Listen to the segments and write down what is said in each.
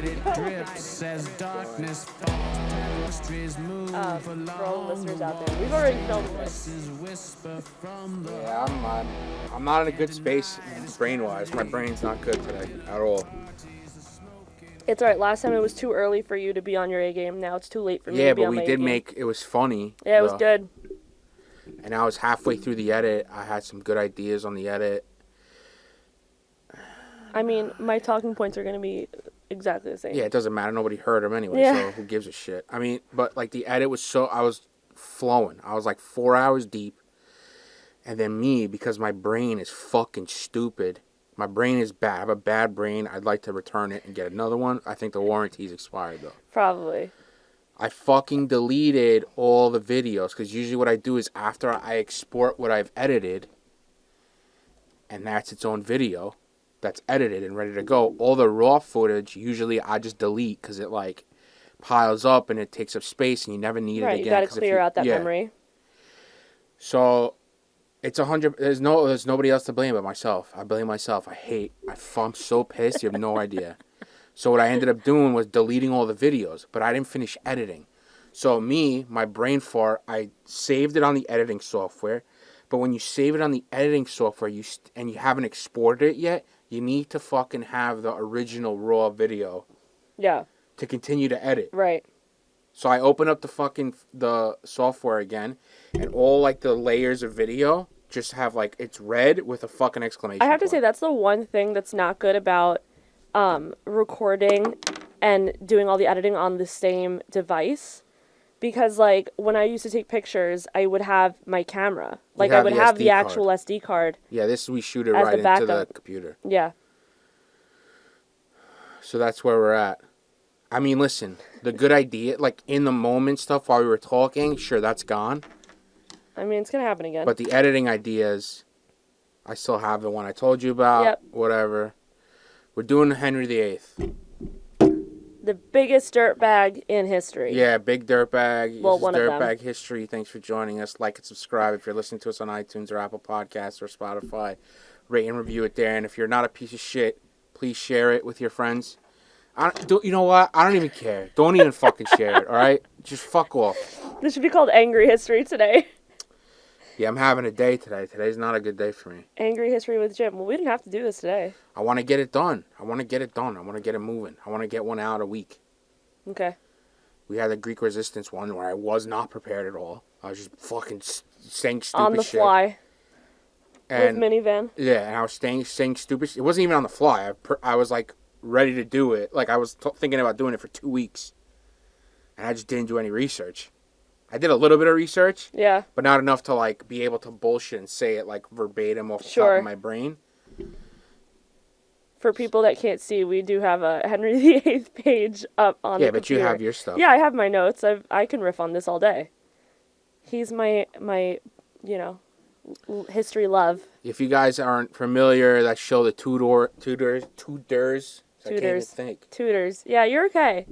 For all the listeners out there, we've already filmed this. Yeah, I'm not in a good space brain-wise. My brain's not good today at all. It's alright. Last time it was too early for you to be on your A game. Now it's too late for me to be on my A game. Yeah, but we did make it was funny. Yeah, it was good. And I was halfway through the edit. I had some good ideas on the edit. I mean, my talking points are going to be exactly the same. Yeah, it doesn't matter. Nobody heard them anyway, so who gives a shit? I mean, but like the edit was I was flowing. I was like 4 hours deep. And then me, because my brain is fucking stupid. My brain is bad. I have a bad brain. I'd like to return it and get another one. I think the warranty's expired, though. Probably. I fucking deleted all the videos, because usually what I do is after I export what I've edited, and that's its own video that's edited and ready to go, all the raw footage, usually I just delete, because it, like, piles up and it takes up space and you never need it again. Right, you gotta clear out that memory. So... It's 100. There's nobody else to blame but myself. I blame myself. I'm so pissed. You have no idea. So what I ended up doing was deleting all the videos, but I didn't finish editing. So my brain fart, I saved it on the editing software. But when you save it on the editing software, and you haven't exported it yet, you need to fucking have the original raw video. Yeah. To continue to edit. Right. So I open up the software again, and all like the layers of video just have like it's red with a fucking exclamation point. I have to say that's the one thing that's not good about recording and doing all the editing on the same device, because like when I used to take pictures, I would have my camera, like I would have the actual SD card. Yeah, we shoot it right into the computer. Yeah. So that's where we're at. I mean, listen, the good idea, like in the moment stuff while we were talking, sure, that's gone. I mean, it's going to happen again. But the editing ideas, I still have the one I told you about. Yep. Whatever. We're doing Henry VIII. The biggest dirtbag in history. Yeah, big dirtbag. Well, one of them. Dirtbag history. Thanks for joining us. Like and subscribe if you're listening to us on iTunes or Apple Podcasts or Spotify. Rate and review it there. And if you're not a piece of shit, please share it with your friends. You know what? I don't even care. Don't even fucking share it, all right? Just fuck off. This should be called Angry History today. Yeah, I'm having a day today. Today's not a good day for me. Angry History with Jim. Well, we didn't have to do this today. I want to get it done. I want to get it moving. I want to get one out a week. Okay. We had the Greek resistance one where I was not prepared at all. I was just fucking saying stupid shit. On the fly. And, with minivan. Yeah, and I was saying stupid shit. It wasn't even on the fly. I was like ready to do it. Like I was thinking about doing it for 2 weeks. And I just didn't do any research. I did a little bit of research. Yeah. But not enough to like be able to bullshit and say it like verbatim off the top of my brain. For people that can't see, we do have a Henry VIII page up on the computer. Yeah, but you have your stuff. Yeah, I have my notes. I can riff on this all day. He's my history love. If you guys aren't familiar, that show, the Tudors. I can't even think. Tudors. Yeah, you're okay.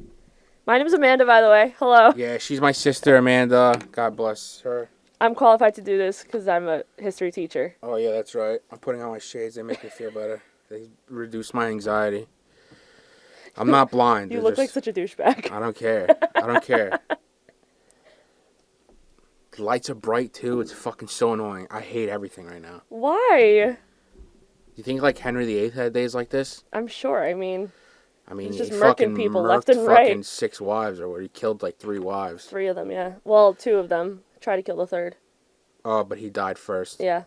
My name is Amanda, by the way. Hello. Yeah, she's my sister, Amanda. God bless her. I'm qualified to do this because I'm a history teacher. Oh, yeah, that's right. I'm putting on my shades. They make me feel better. They reduce my anxiety. I'm not blind. You look like such a douchebag. I don't care. The lights are bright, too. It's fucking so annoying. I hate everything right now. Why? You think, like, Henry VIII had days like this? I'm sure. I mean, he's just fucking people left and right. Fucking 6 wives, or what? He killed, like, 3 wives. 3 of them, yeah. Well, 2 of them. Tried to kill the 3rd. Oh, but he died first. Yeah.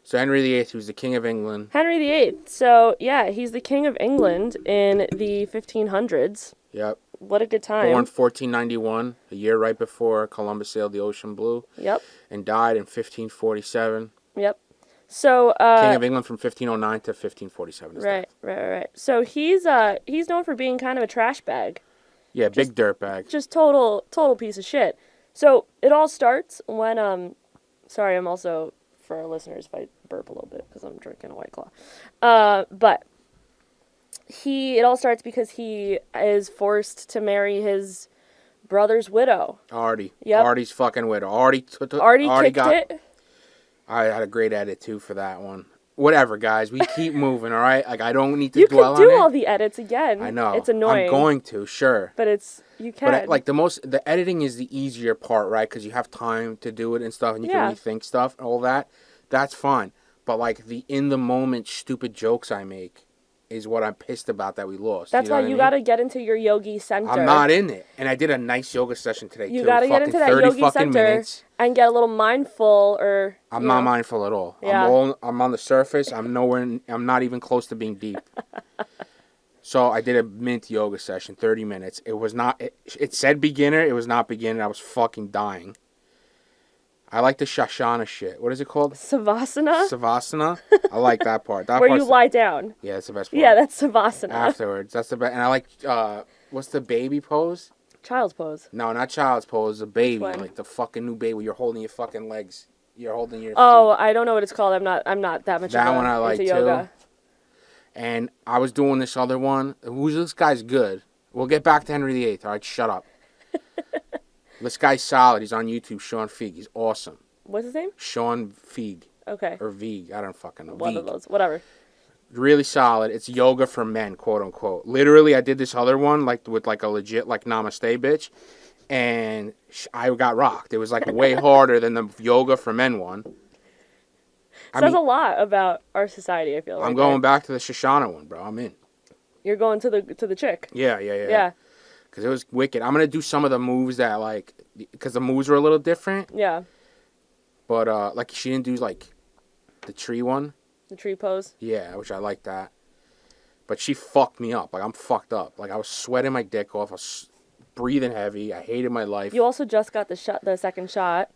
So Henry VIII, he was the King of England. Henry VIII. So, yeah, he's the King of England in the 1500s. Yep. What a good time. Born 1491, a year right before Columbus sailed the ocean blue. Yep. And died in 1547. Yep. So, King of England from 1509 to 1547. Right. So he's known for being kind of a trash bag. Yeah, big dirtbag. Just total piece of shit. So it all starts when sorry, I'm also, for our listeners, if I burp a little bit because I'm drinking a White Claw. But it all starts because he is forced to marry his brother's widow. Artie. Yep. Artie's fucking widow. Artie kicked it. I had a great edit, too, for that one. whatever, guys. We keep moving, all right? Like, I don't need to You dwell can on do it. all the edits again. I know. It's annoying. I'm going to, sure. But you can. But like the editing is the easier part, right? Because you have time to do it and stuff, and you can rethink stuff, all that. That's fine. But like the in the moment stupid jokes I make is what I'm pissed about that we lost. That's why you got to get into your yogi center. I'm not in it, and I did a nice yoga session today too. You got to get into that 30 yogi center minutes. and get a little mindful, or I'm not mindful at all. Yeah. I'm on the surface. I'm nowhere. I'm not even close to being deep. So I did a mint yoga session, 30 minutes. It was not. It said beginner. It was not beginner. I was fucking dying. I like the Shashana shit. What is it called? Savasana? Savasana. I like that part. That Where you lie down. Yeah, that's the best part. Yeah, that's Savasana. Afterwards. That's the best. And I like, what's the baby pose? Child's pose. No, not child's pose. The baby. Which one? Like the fucking new baby where you're holding your fucking legs. You're holding your Oh, feet. I don't know what it's called. I'm not that much That one I like into too. yoga. And I was doing this other one. This guy's good. We'll get back to Henry VIII. All right, shut up. This guy's solid. He's on YouTube. Sean Feig. He's awesome. What's his name? Sean Feig. Okay. Or Veig. I don't fucking know. One Veig. of those. Whatever. Really solid. It's yoga for men, quote unquote. Literally, I did this other one like with like a legit like namaste bitch, and I got rocked. It was like way harder than the yoga for men one. Says a lot about our society. I feel. I'm going back to the Shoshana one, bro. I'm in. You're going to the chick. Yeah. Yeah. Because it was wicked. I'm gonna do some of the moves that like, because the moves were a little different. Yeah. But like she didn't do like the tree one. The tree pose. Yeah, which I like that. But she fucked me up. Like I'm fucked up. Like I was sweating my dick off. I was breathing heavy. I hated my life. You also just got the second shot.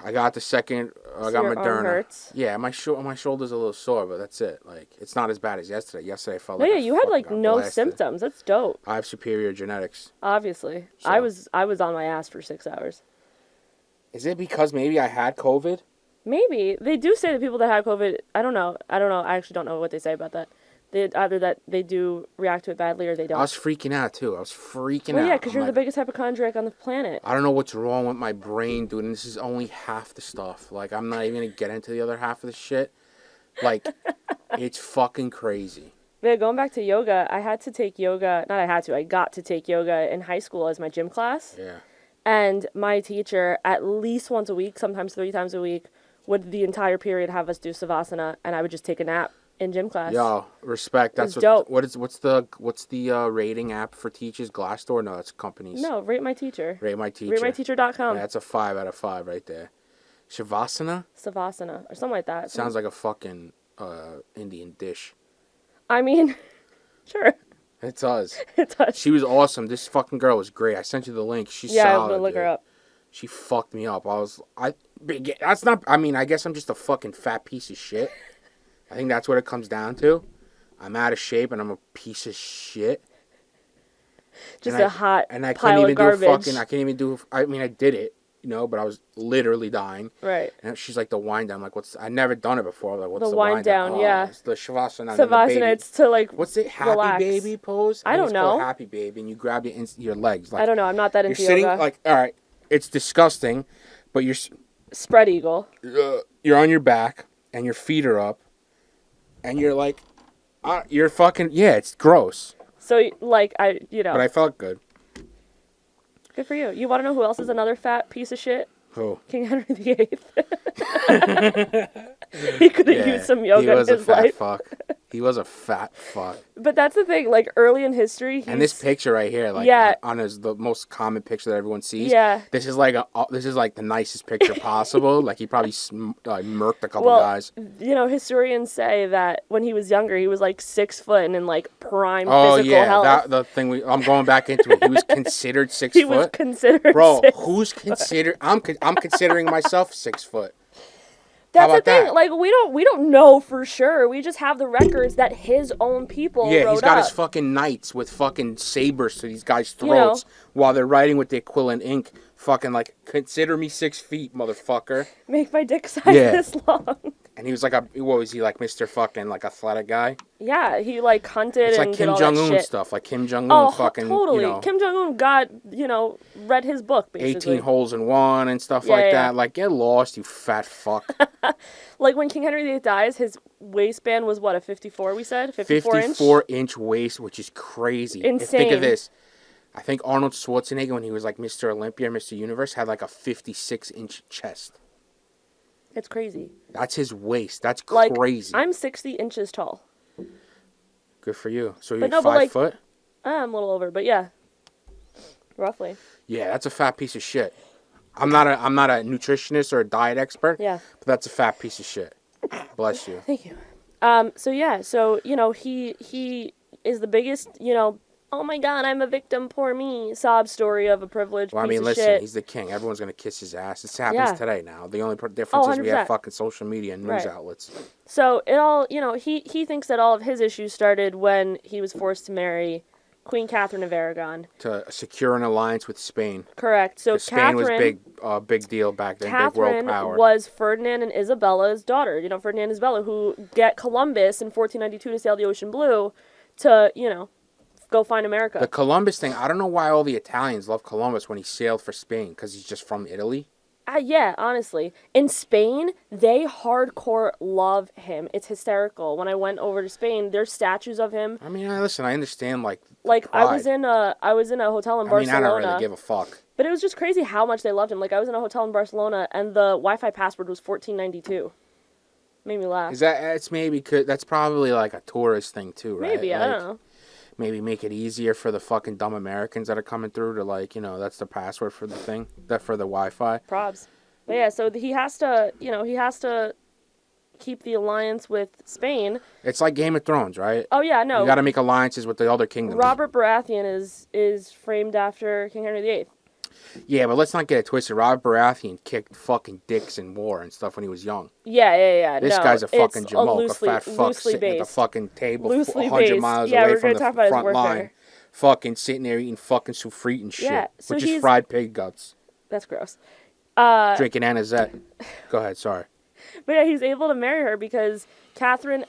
I got the second. I got your Moderna. arm hurts. Yeah, my shoulder's a little sore, but that's it. Like it's not as bad as yesterday. Yesterday I felt No, like yeah, you had like no blasted. symptoms. That's dope. I have superior genetics. Obviously, So. I was on my ass for 6 hours. Is it because maybe I had COVID? Maybe they do say that people that have COVID. I don't know. I actually don't know what they say about that. Either that they do react to it badly or they don't. I was freaking out too. I was freaking well, out. yeah, because you're I'm the like, biggest hypochondriac on the planet. I don't know what's wrong with my brain, dude. And this is only half the stuff. Like I'm not even gonna get into the other half of the shit. Like it's fucking crazy. Yeah, going back to yoga, I got to take yoga in high school as my gym class. Yeah. And my teacher, at least once a week, sometimes 3 times a week, would the entire period have us do Savasana, and I would just take a nap in gym class. Yo, respect. That's dope. What's the rating app for teachers? Glassdoor? No, that's companies. No, Rate My Teacher. Rate My Teacher. RateMyTeacher.com. Yeah, that's a 5 out of 5 right there. Shavasana? Savasana, or something like that. Sounds like a fucking Indian dish. I mean, sure. It does. It does. She was awesome. This fucking girl was great. I sent you the link. She's Yeah, solid, I'm gonna look dude. her up. She fucked me up. That's not, I mean, I guess I'm just a fucking fat piece of shit. I think that's what it comes down to. I'm out of shape and I'm a piece of shit. Just a hot and I pile couldn't even of garbage. do I can't even do, I mean, I did it, but I was literally dying. Right. And she's like, the wind down. I'm like, I've never done it before. Like, what's The wind down, Oh, yeah. It's the Shavasana. Savasana, it's to like what's it? Happy relax. baby pose? I don't think it's called know. Happy baby, and you grab your legs. Like, I don't know. I'm not that into you're sitting yoga. like, all right, it's disgusting, but Spread eagle. you're on your back and your feet are up, and you're like, you're fucking it's gross. So like But I felt good. Good for you. You want to know who else is another fat piece of shit? Who? King Henry VIII. He could have used some yoga He was in a his fat life. fuck. He was a fat fuck. But that's the thing. Like early in history, And this picture right here, like the most common picture that everyone sees. Yeah. This is like the nicest picture possible. Like he probably murked a couple guys. Historians say that when he was younger, he was like 6 foot and in like prime physical health. The thing I'm going back into it. He was considered 6 foot. He was considered. Bro, 6 who's considered? I'm considering myself 6 foot. That's the about thing. that? Like we don't know for sure. We just have the records that his own people Yeah, wrote he's got up. his fucking knights with fucking sabers to these guys' throats while they're writing with the equivalent ink Fucking like, consider me 6 feet, motherfucker. Make my dick size Yeah. this long. And he was like what was he, like Mr. fucking, like, athletic guy? Yeah, he like hunted It's like and Kim did all that Jong-un shit. stuff. Like Kim Jong-un Oh, fucking, totally. you know, Kim Jong-un got, read his book, basically. 18 holes in one and stuff Yeah, like yeah. that. Like, get lost, you fat fuck. Like when King Henry VIII dies, his waistband was what, a 54, we said? 54 inch? 54-inch waist, which is crazy. Insane. Think of this. I think Arnold Schwarzenegger, when he was like Mr. Olympia, Mr. Universe, had like a 56-inch chest. It's crazy. That's his waist. That's Like, crazy. I'm 60 inches tall. Good for you. So you're But no, 5 but like- foot? I'm a little over, but yeah. Roughly. Yeah, that's a fat piece of shit. I'm not a nutritionist or a diet expert. Yeah. But that's a fat piece of shit. Bless you. Thank you. So he is the biggest, oh my god, I'm a victim, poor me, sob story of a privileged Well, I piece mean, of listen, shit. he's the king. Everyone's going to kiss his ass. This happens Yeah. today now. The only difference is we 100%. have fucking social media and news Right. outlets. So it all, he thinks that all of his issues started when he was forced to marry Queen Catherine of Aragon. To secure an alliance with Spain. Correct. So 'Cause Spain was Catherine, big deal back then, big world Catherine power. was Ferdinand and Isabella's daughter. Ferdinand and Isabella, who get Columbus in 1492 to sail the ocean blue to, go find America. The Columbus thing, I don't know why all the Italians love Columbus when he sailed for Spain, because he's just from Italy. Yeah, honestly. In Spain, they hardcore love him. It's hysterical. When I went over to Spain, there's statues of him. I mean, listen, I understand, like I pride. was in a hotel in I mean, Barcelona. I don't really give a fuck. But it was just crazy how much they loved him. Like, I was in a hotel in Barcelona, and the Wi-Fi password was 1492. Made me laugh. That's probably like a tourist thing too, right? Maybe, I Like, don't know. Maybe make it easier for the fucking dumb Americans that are coming through to, like, that's the password for the thing, for the Wi-Fi. Probs. But yeah, so he has to keep the alliance with Spain. It's like Game of Thrones, right? Oh yeah, no. You got to make alliances with the other kingdoms. Robert Baratheon is framed after King Henry VIII. Yeah, but let's not get it twisted. Robert Baratheon kicked fucking dicks in war and stuff when he was young. Yeah. This guy's a fucking it's jamoke, a fat fuck loosely sitting at the based. fucking table Loosely 100 based. miles Yeah, away we're from gonna the talk about his front warfare. line. Fucking sitting there eating fucking souffrite and shit. Yeah, so which is he's- fried pig guts. That's gross. Drinking anisette. Go ahead, sorry. But yeah, he's able to marry her because Catherine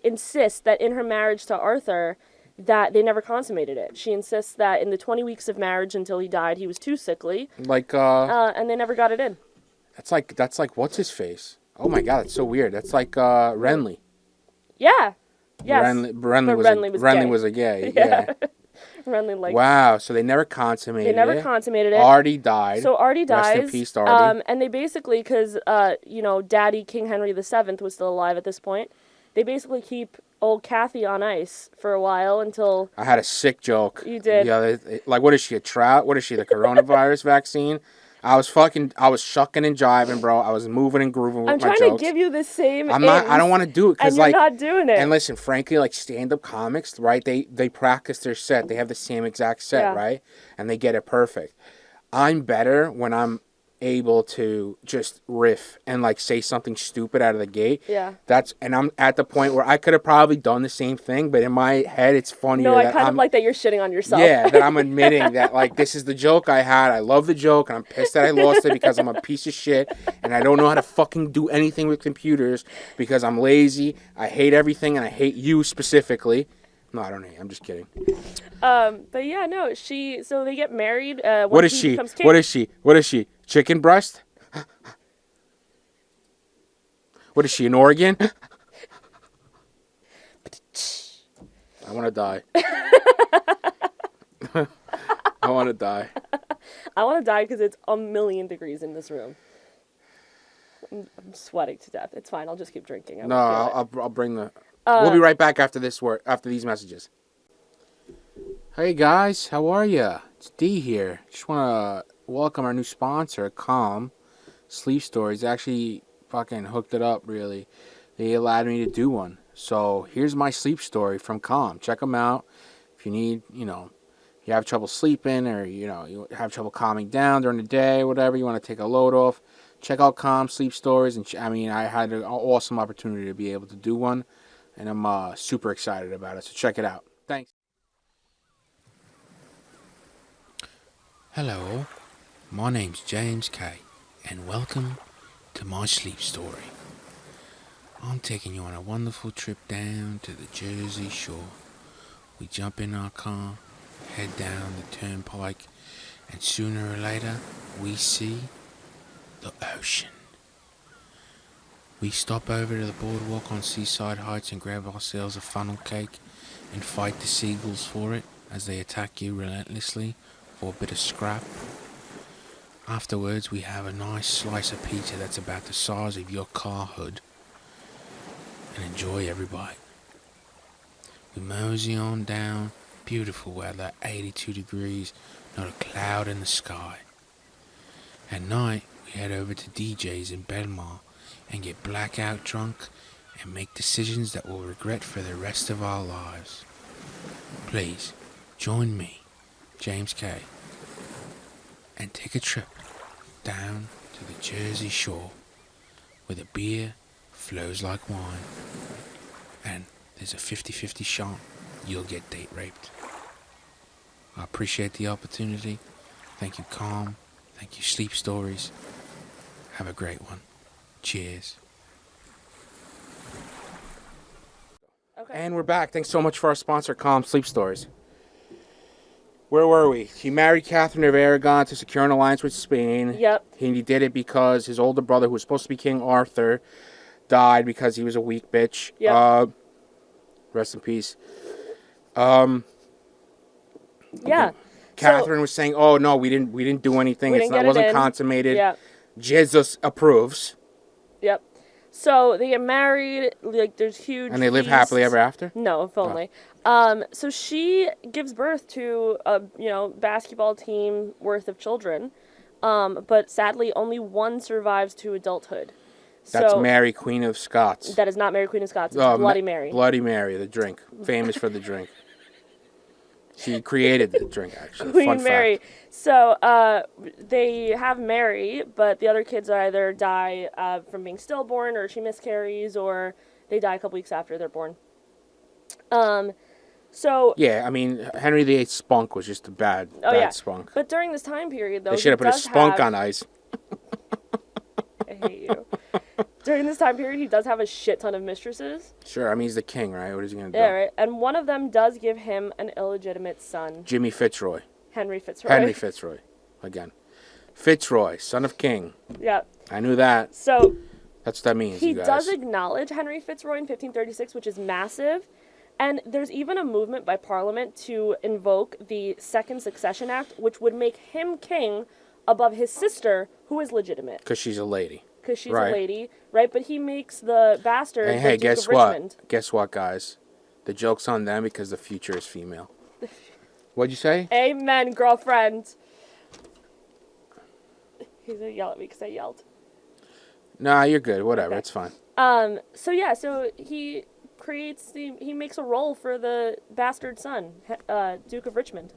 insists that in her marriage to Arthur that they never consummated it. She insists that in the 20 weeks of marriage until he died, he was too sickly, Like, and they never got it in. that's like, what's his face? Oh my god, that's so weird. That's like, Renly. Yeah. Yes. Renly was a gay. Yeah. Renly Wow, so they never consummated it. They never consummated it. Artie died. So Artie dies. Rest in peace, Artie. And they basically, because, Daddy King Henry VII was still alive at this point, they basically keep old Kathy on ice for a while until... I had a sick joke. You did. Yeah, like, what is she, a trout? What is she, the coronavirus vaccine? I was shucking and jiving, bro. I was moving and grooving with my I'm jokes. trying to give you the same I don't want to do it because, and you're like, not doing it. and listen, frankly, like stand-up comics, right? They practice their set. They have the same exact set, Yeah. right? And they get it perfect. I'm better when I'm able to just riff and like say something stupid out of the gate. Yeah. And I'm at the point where I could have probably done the same thing, but in my head it's funnier. No, I that kind I'm, of like that you're shitting on yourself. Yeah, that I'm admitting that, like, this is the joke I had. I love the joke, and I'm pissed that I lost it because I'm a piece of shit, and I don't know how to fucking do anything with computers because I'm lazy. I hate everything, and I hate you specifically. No, I don't hate. I'm just kidding. But yeah, no, so they get married. What is she? What is she? What is she? Chicken breast? What is she, in Oregon? I want to die. I want to die. I want to die because it's 1,000,000 degrees in this room. I'm sweating to death. It's fine. I'll just keep drinking. No, I'll bring the... we'll be right back after these messages. Hey guys, how are ya? It's D here. Just want to welcome our new sponsor, Calm Sleep Stories. They actually fucking hooked it up, really. They allowed me to do one. So here's my sleep story from Calm. Check them out. If you need, you have trouble sleeping or, you have trouble calming down during the day, whatever, you want to take a load off, check out Calm Sleep Stories. And I had an awesome opportunity to be able to do one, and I'm super excited about it. So check it out. Thanks. Hello. My name's James K, and welcome to my sleep story. I'm taking you on a wonderful trip down to the Jersey Shore. We jump in our car, head down the turnpike, and sooner or later, we see the ocean. We stop over to the boardwalk on Seaside Heights and grab ourselves a funnel cake and fight the seagulls for it as they attack you relentlessly for a bit of scrap. Afterwards, we have a nice slice of pizza that's about the size of your car hood and enjoy every bite. We mosey on down, beautiful weather, 82 degrees, not a cloud in the sky. At night, we head over to DJ's in Belmar and get blackout drunk and make decisions that we'll regret for the rest of our lives. Please, join me, James K, and take a trip down to the Jersey Shore where the beer flows like wine and there's a 50-50 shot you'll get date raped. I appreciate the opportunity. Thank you, Calm. Thank you, Sleep Stories. Have a great one. Cheers. Okay. And we're back. Thanks so much for our sponsor, Calm Sleep Stories. Where were we? He married Catherine of Aragon to secure an alliance with Spain. Yep. He did it because his older brother, who was supposed to be King Arthur, died because he was a weak bitch. Yep. Rest in peace. Yeah. Catherine was saying, "Oh no, we didn't do anything. It wasn't consummated. Yep. Jesus approves." Yep. So they get married. Like there's huge. And they live happily ever after. No, if only. So she gives birth to a basketball team worth of children, but sadly only one survives to adulthood. That's So Mary, Queen of Scots. that is not Mary, Queen of Scots. It's Bloody Mary. Bloody Mary, the drink, famous for the drink. She created the drink, actually. Queen Fun Mary. fact. So they have Mary, but the other kids either die from being stillborn, or she miscarries, or they die a couple weeks after they're born. So Yeah, I mean, Henry VIII spunk was just a bad spunk. But during this time period, though, They should have put a spunk on ice. I hate you. During this time period, he does have a shit ton of mistresses. Sure, I mean, he's the king, right? What is he going to do? Yeah, right. And one of them does give him an illegitimate son. Jimmy Fitzroy. Henry Fitzroy. Henry Fitzroy. Again. Fitzroy, son of king. Yeah. I knew that. So that's what that means, he you guys. does acknowledge Henry Fitzroy in 1536, which is massive. And there's even a movement by Parliament to invoke the Second Succession Act, which would make him king above his sister, who is legitimate. Because she's a lady. Because she's a lady, right? But he makes the bastard Hey, the Duke guess of what? Richmond. Guess what, guys? The joke's on them because the future is female. What'd you say? Amen, girlfriend. He's gonna yell at me because I yelled. Nah, you're good. Whatever, Okay. it's fine. So he he makes a role for the bastard son, Duke of Richmond,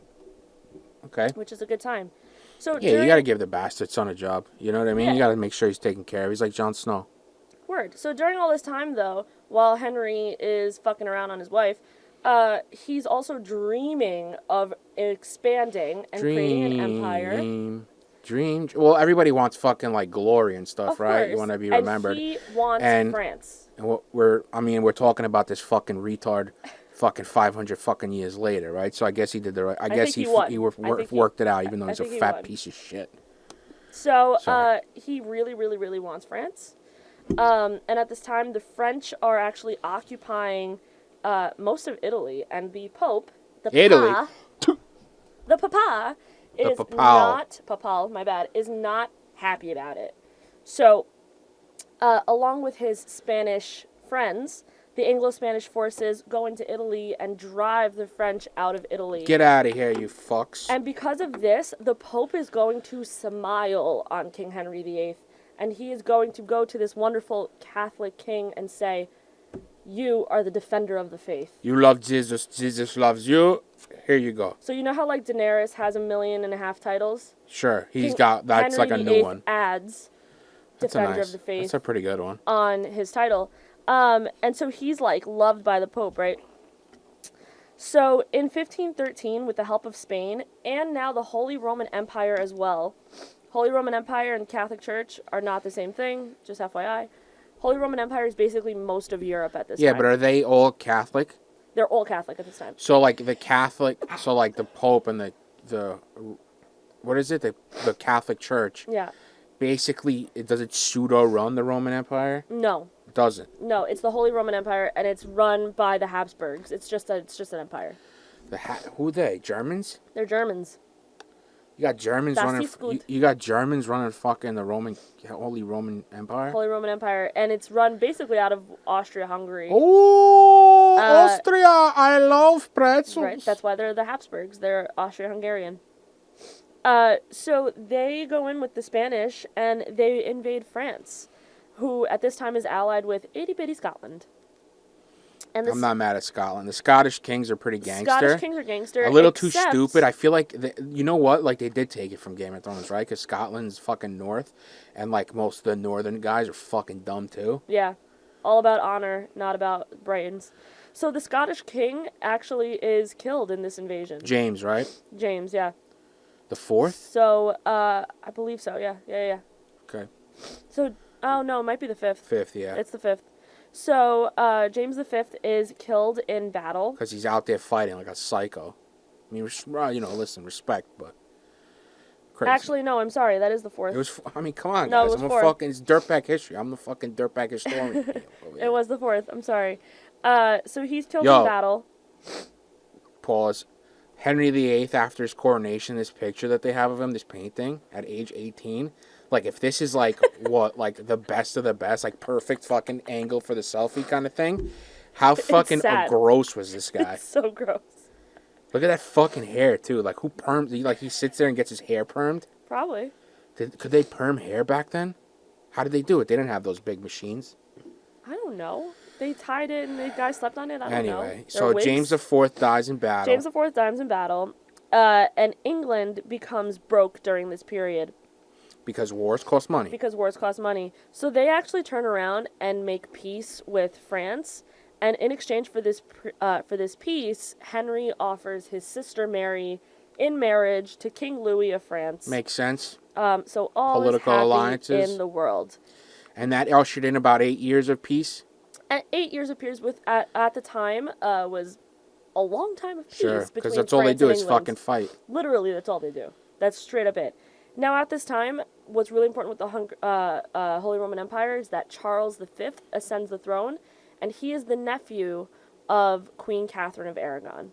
Okay. which is a good time. So Yeah, you got to give the bastard son a job. You know what I mean? Yeah. You got to make sure he's taken care of. He's like Jon Snow. Word. So during all this time, though, while Henry is fucking around on his wife, he's also dreaming of expanding and creating an empire. Dream. Well, everybody wants fucking like glory and stuff, Of right? course. You want to be remembered. And he wants France. And we're talking about this fucking retard, fucking 500 fucking years later, right? So I guess he did the right. I guess he worked it out, even though he's a fat piece of shit. So he really, really, really wants France. And at this time, the French are actually occupying most of Italy, and the Pope, the Papa, is not happy about it. So, along with his Spanish friends, the Anglo-Spanish forces go into Italy and drive the French out of Italy. Get out of here, you fucks. And because of this, the Pope is going to smile on King Henry VIII, and he is going to go to this wonderful Catholic king and say, "You are the defender of the faith. You love Jesus. Jesus loves you. Here you go." So you know how like Daenerys has 1.5 million titles? Sure, that's Henry like a new VIII one. Adds Defender of the Faith. That's a pretty good one. On his title. And so he's like loved by the Pope, right? So in 1513, with the help of Spain and now the Holy Roman Empire as well, Holy Roman Empire and Catholic Church are not the same thing, just FYI. Holy Roman Empire is basically most of Europe at this time. Yeah, but are they all Catholic? They're all Catholic at this time. So, like, the Catholic... So, like, the Pope and the what is it? The Catholic Church. Yeah. Basically, does it pseudo-run the Roman Empire? No. It doesn't. No, it's the Holy Roman Empire, and it's run by the Habsburgs. It's just an empire. Who are they? Germans? They're Germans. You got Germans Das running. ist gut. You got Germans running fucking the Holy Roman Empire. Holy Roman Empire, and it's run basically out of Austria-Hungary. Oh, Austria! I love pretzels. Right, that's why they're the Habsburgs. They're Austria-Hungarian. So they go in with the Spanish, and they invade France, who at this time is allied with itty-bitty Scotland. And I'm not mad at Scotland. The Scottish kings are pretty gangster. Scottish kings are gangster. A little too stupid. I feel like, you know what? Like, they did take it from Game of Thrones, right? Because Scotland's fucking north, and, like, most of the northern guys are fucking dumb, too. Yeah. All about honor, not about brains. So the Scottish king actually is killed in this invasion. James, right? James, yeah. The 4th? So, I believe so, yeah. Yeah. Okay. So, oh, no, it might be the 5th. 5th, yeah. It's the 5th. So, James V is killed in battle. Because he's out there fighting like a psycho. I mean, listen, respect, but crazy. Actually, no, I'm sorry. That is the 4th. It was, I mean, come on, No, guys. it was I'm a 4th. fucking, it's dirtbag history. I'm the fucking dirtbag historian. It was the 4th. I'm sorry. So he's killed in battle. Pause. Henry VIII, after his coronation, this picture that they have of him, this painting, at age 18, like, if this is, like, what, like, the best of the best, like, perfect fucking angle for the selfie kind of thing, how fucking gross was this guy? It's so gross. Look at that fucking hair, too. Like, who perms? Like, he sits there and gets his hair permed? Probably. Could they perm hair back then? How did they do it? They didn't have those big machines. I don't know. They tied it and the guy slept on it. I don't know. Anyway, so James IV dies in battle. James IV dies in battle. And England becomes broke during this period. Because wars cost money. Because wars cost money. So they actually turn around and make peace with France. And in exchange for this peace, Henry offers his sister Mary in marriage to King Louis of France. Makes sense. So all political is happy alliances in the world. And that ushered in about 8 years of peace. And 8 years of peace at the time was a long time of peace. Sure, because that's all they do is fucking fight. Literally, that's all they do. That's straight up it. Now, at this time, what's really important with the Holy Roman Empire is that Charles V ascends the throne, and he is the nephew of Queen Catherine of Aragon.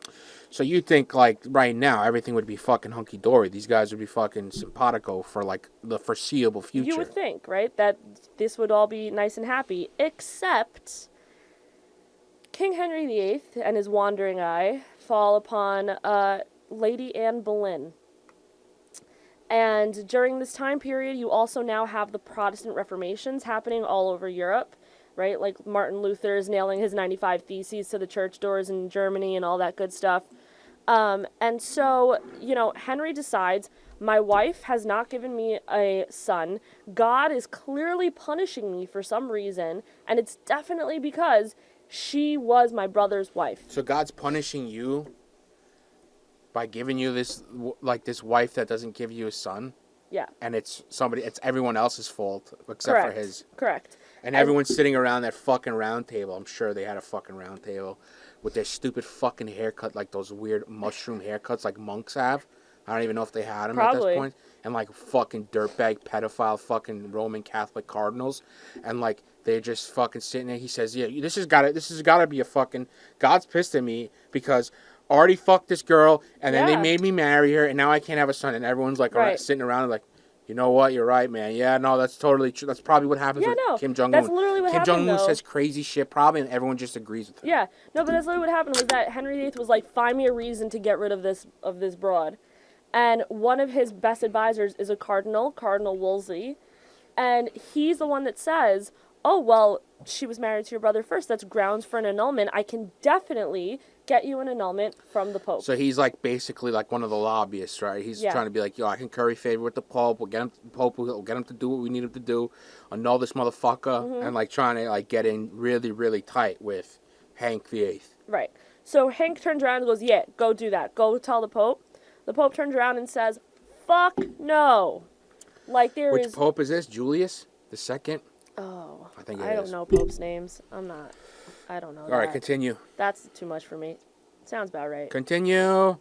So you think, like, right now, everything would be fucking hunky-dory. These guys would be fucking simpatico for, like, the foreseeable future. You would think, right, that this would all be nice and happy, except King Henry VIII and his wandering eye fall upon Lady Anne Boleyn. And during this time period, you also now have the Protestant Reformations happening all over Europe, right? Like Martin Luther is nailing his 95 Theses to the church doors in Germany and all that good stuff. And so, Henry decides, my wife has not given me a son. God is clearly punishing me for some reason, and it's definitely because she was my brother's wife. So God's punishing you by giving you this wife that doesn't give you a son? Yeah. And it's everyone else's fault except for his. Correct. And everyone's sitting around that fucking round table. I'm sure they had a fucking round table with their stupid fucking haircut, like those weird mushroom haircuts like monks have. I don't even know if they had them at this point. And like fucking dirtbag pedophile fucking Roman Catholic cardinals. And like they're just fucking sitting there. He says, yeah, this has gotta be a fucking, God's pissed at me because I already fucked this girl and then they made me marry her and now I can't have a son. And everyone's like sitting around like, you know what? You're right, man. Yeah, no, that's totally true. That's probably what happens with Kim Jong-un. That's literally what happened, Kim Jong-un says crazy shit probably, and everyone just agrees with him. Yeah, no, but that's literally what happened was that Henry VIII was like, find me a reason to get rid of this broad. And one of his best advisors is a cardinal, Cardinal Wolsey, and he's the one that says, oh, well, she was married to your brother first. That's grounds for an annulment. I can definitely get you an annulment from the Pope. So he's like basically like one of the lobbyists, right? He's trying to be like, yo, I can curry favor with the Pope. We'll get him, the Pope. We'll get him to do what we need him to do. Annul this motherfucker, and like trying to like get in really, really tight with Hank VIII. Right. So Hank turns around and goes, yeah, go do that. Go tell the Pope. The Pope turns around and says, fuck no. Like there Which is. pope is this? Julius the Second? Oh, I think it I don't is. know popes' names. I don't know. All right, continue. That's too much for me. Sounds about right. Continue.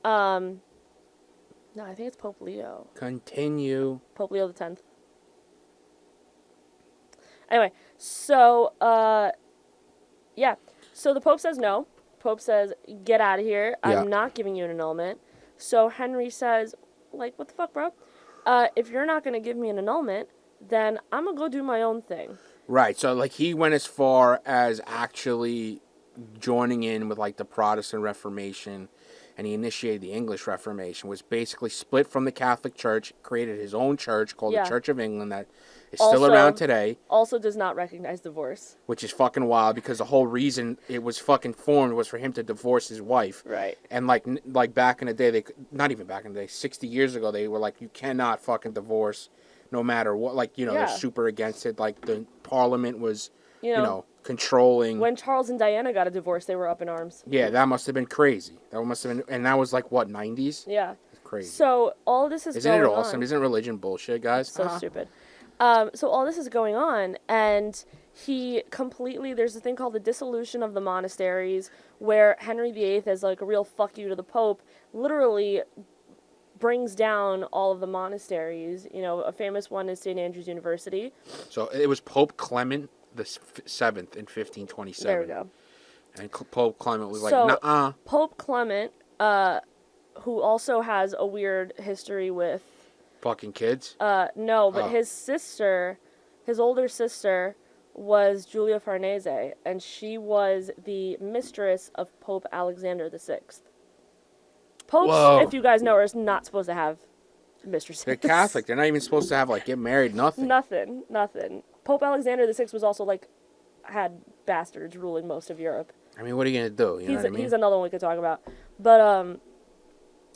No, I think it's Pope Leo. Continue. Pope Leo X. Anyway, so yeah. So the Pope says no. Pope says, get out of here. Yeah. I'm not giving you an annulment. So Henry says, like, what the fuck, bro? If you're not going to give me an annulment, then I'm going to go do my own thing. Right. So, like, he went as far as actually joining in with, like, the Protestant Reformation, and he initiated the English Reformation, was basically split from the Catholic Church, created his own church called the Church of England that is still around today. Also does not recognize divorce. Which is fucking wild, because the whole reason it was fucking formed was for him to divorce his wife. Right. And like back in the day, not even back in the day, 60 years ago, they were like, you cannot fucking divorce no matter what. Like, they're super against it. Like, the Parliament was, controlling. When Charles and Diana got a divorce, they were up in arms. Yeah, that must have been crazy. That must have been, and that was like, what, 90s? Yeah. That's crazy. So all this is Isn't going it awesome? on. Isn't religion bullshit, guys? So stupid. So all this is going on, and he completely, there's a thing called the dissolution of the monasteries, where Henry VIII, as like a real fuck you to the Pope, literally brings down all of the monasteries. A famous one is St. Andrew's University. So it was Pope Clement the Seventh in 1527. There we go. And Pope Clement was like, so, nuh-uh. Pope Clement, who also has a weird history with fucking kids? No, but his older sister was Julia Farnese, and she was the mistress of Pope Alexander VI. Popes, if you guys know, are not supposed to have mistresses. They're Catholic. They're not even supposed to have, like, get married, nothing. Nothing. Pope Alexander VI was also, like, had bastards ruling most of Europe. I mean, what are you going to do? You know what I mean? He's another one we could talk about. But,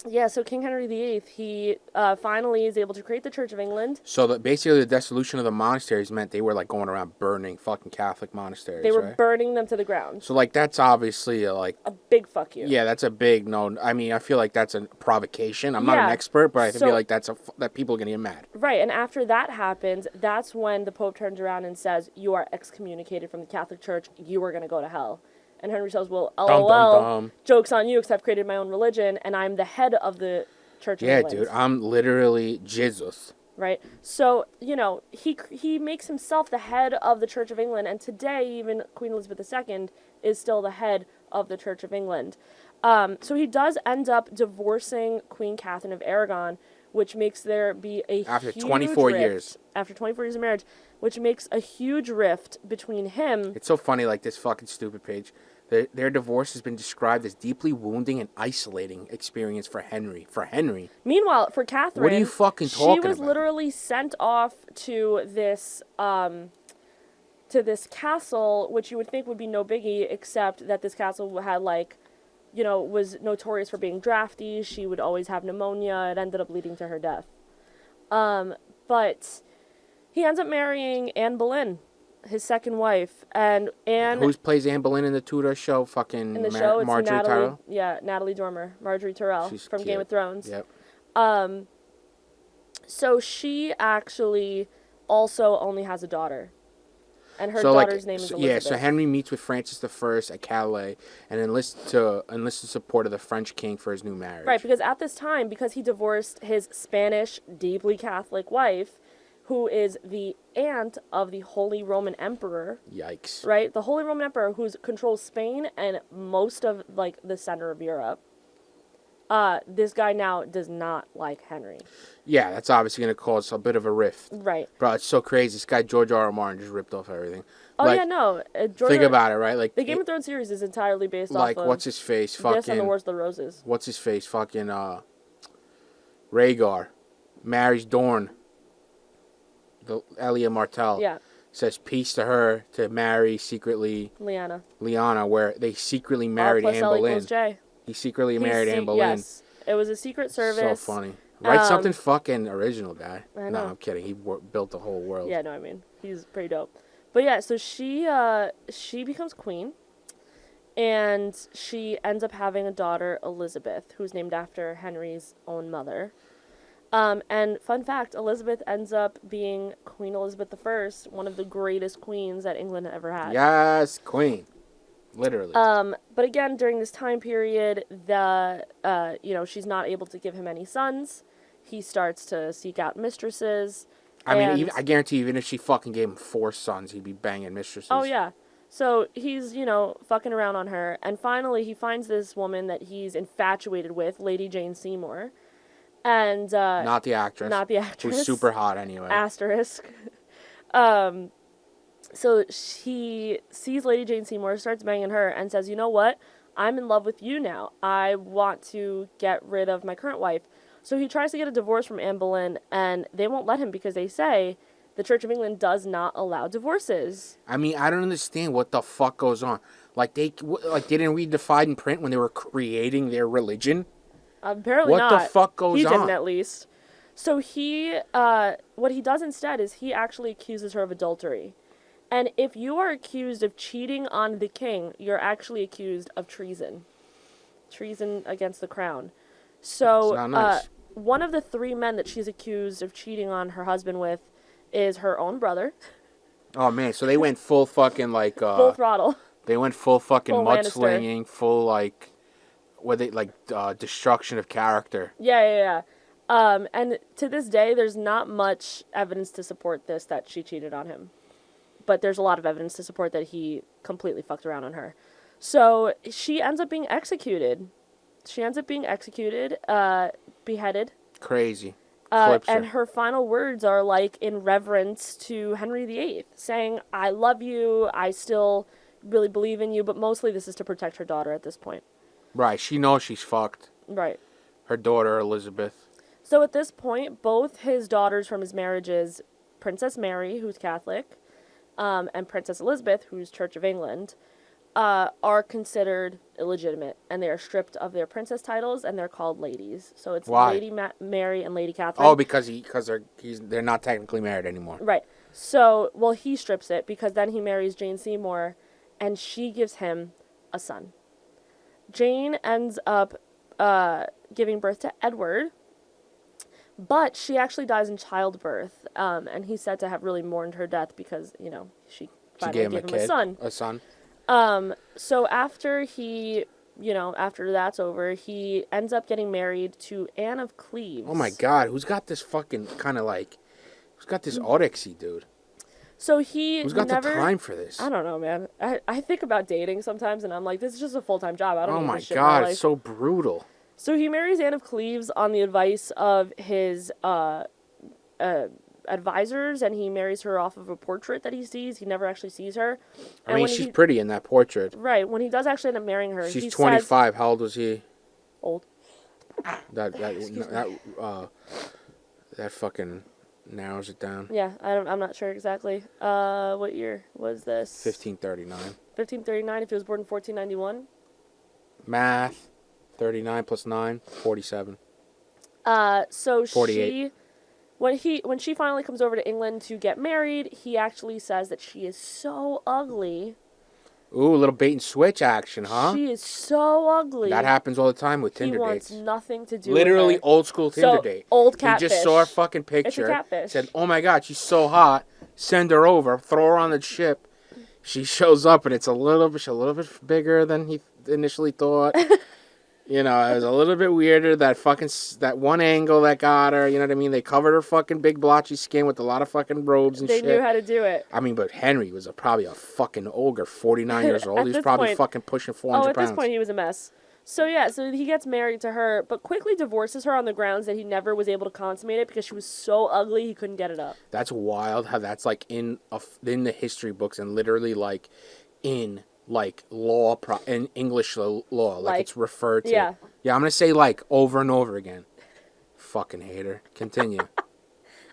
yeah, so King Henry VIII, he finally is able to create the Church of England. So basically the dissolution of the monasteries meant they were like going around burning fucking Catholic monasteries, They were right? burning them to the ground. So like that's obviously a big fuck you. Yeah, that's a big no. I mean, I feel like that's a provocation. I'm not an expert, but I feel like that people are going to get mad. Right, and after that happens, that's when the Pope turns around and says, you are excommunicated from the Catholic Church, you are going to go to hell. And Henry says, well, LOL, joke's on you, because I've created my own religion, and I'm the head of the Church of England. Yeah, dude, I'm literally Jesus. Right? So, he makes himself the head of the Church of England, and today, even Queen Elizabeth II is still the head of the Church of England. So he does end up divorcing Queen Catherine of Aragon, which makes there be a After huge 24 rift, years. After 24 years of marriage, which makes a huge rift between him. It's so funny, like this fucking stupid page. Their divorce has been described as deeply wounding and isolating experience for Henry. Meanwhile, for Catherine, what are you fucking talking about? She was literally sent off to this castle, which you would think would be no biggie, except that this castle had was notorious for being drafty. She would always have pneumonia. It ended up leading to her death. But he ends up marrying Anne Boleyn, his second wife, and Anne. Who plays Anne Boleyn in the Tudor show? Fucking in the show, it's Marjorie Tyrell. Yeah, Natalie Dormer, Marjorie Tyrell. She's from cute. Game of Thrones. Yep. So she actually also only has a daughter, and her daughter's name is Elizabeth. Yeah, so Henry meets with Francis I at Calais and enlists the support of the French king for his new marriage. Right, because at this time, because he divorced his Spanish, deeply Catholic wife, who is the aunt of the Holy Roman Emperor. Yikes. Right? The Holy Roman Emperor, who controls Spain and most of, the center of Europe. This guy now does not like Henry. Yeah, that's obviously going to cause a bit of a rift. Right. Bro, it's so crazy. This guy, George R. R. Martin, just ripped off everything. Oh, yeah, no. Think about it, right? Like the Game of Thrones series is entirely based off of... what's his face? This and the Wars of the Roses. What's his face? Fucking, Rhaegar marries Dorne. Elia Martell. Yeah. Says peace to her to marry secretly... Lyanna, where they secretly married Anne Boleyn. J. He secretly married Anne Boleyn. Yes. It was a secret service. So funny. Write something fucking original, guy. I know. No, I'm kidding. He built the whole world. Yeah, no, I mean, he's pretty dope. But yeah, so she becomes queen, and she ends up having a daughter, Elizabeth, who's named after Henry's own mother. And fun fact, Elizabeth ends up being Queen Elizabeth I, one of the greatest queens that England ever had. Yes, queen. Literally. But again, during this time period, she's not able to give him any sons. He starts to seek out mistresses. I mean, I guarantee even if she fucking gave him 4 sons, he'd be banging mistresses. Oh, yeah. So he's, fucking around on her. And finally, he finds this woman that he's infatuated with, Lady Jane Seymour. And, not the actress. Not the actress. Who's super hot anyway. Asterisk. So he sees Lady Jane Seymour, starts banging her, and says, you know what? I'm in love with you now. I want to get rid of my current wife. So he tries to get a divorce from Anne Boleyn, and they won't let him because they say the Church of England does not allow divorces. I mean, I don't understand what the fuck goes on. They didn't read the fine print when they were creating their religion? Apparently not. What the fuck goes on? He didn't, at least. So what he does instead is he actually accuses her of adultery. And if you are accused of cheating on the king, you're actually accused of treason. Treason against the crown. So, it's not nice. One of the 3 men that she's accused of cheating on her husband with is her own brother. Oh, man. So they went full fucking, full throttle. They went full fucking Full mudslinging, full, destruction of character. Yeah. And to this day, there's not much evidence to support this, that she cheated on him. But there's a lot of evidence to support that he completely fucked around on her. So she ends up being executed. Beheaded. Crazy. And her final words are in reverence to Henry VIII, saying, I love you, I still really believe in you, but mostly this is to protect her daughter at this point. Right, she knows she's fucked. Right. Her daughter, Elizabeth. So at this point, both his daughters from his marriages, Princess Mary, who's Catholic, and Princess Elizabeth, who's Church of England, are considered illegitimate, and they are stripped of their princess titles, and they're called ladies. So it's Why? Lady Mary and Lady Catherine. Oh, because they're not technically married anymore. Right. So, he strips it because then he marries Jane Seymour, and she gives him a son. Jane ends up giving birth to Edward, but she actually dies in childbirth, and he's said to have really mourned her death because, she finally gave him a son. A son. So after after that's over, he ends up getting married to Anne of Cleves. Oh my God, who's got this fucking who's got this odyssey, dude? So who's got the time for this? I don't know, man. I think about dating sometimes, and I'm like, this is just a full-time job. I don't need this shit in my God, life. it's so brutal. So he marries Anne of Cleves on the advice of his advisors, and he marries her off of a portrait that he sees. He never actually sees her. I mean, she's pretty in that portrait. Right. When he does actually end up marrying her, she's 25. How old was he? Old. That fucking narrows it down. Yeah, I'm not sure exactly. What year was this? 1539. 1539. If he was born in 1491. Math. 39 plus 9, 47. So 48. When she finally comes over to England to get married, he actually says that she is so ugly. Ooh, a little bait and switch action, huh? She is so ugly. That happens all the time with Tinder dates. He wants nothing to do Literally with her. old school Tinder date. Old catfish. He just saw her fucking picture. It's a catfish. Said, oh my God, she's so hot. Send her over. Throw her on the ship. She shows up and it's a little bit bigger than he initially thought. It was a little bit weirder, that one angle that got her, you know what I mean? They covered her fucking big blotchy skin with a lot of fucking robes and shit. They knew how to do it. I mean, but Henry was probably a fucking ogre, 49 years old. He's probably fucking pushing 400 pounds. At this point he was a mess. So he gets married to her, but quickly divorces her on the grounds that he never was able to consummate it because she was so ugly he couldn't get it up. That's wild how that's in the history books and literally in law, in English law, it's referred to. Yeah, I'm gonna say over and over again. Fucking hater. Continue.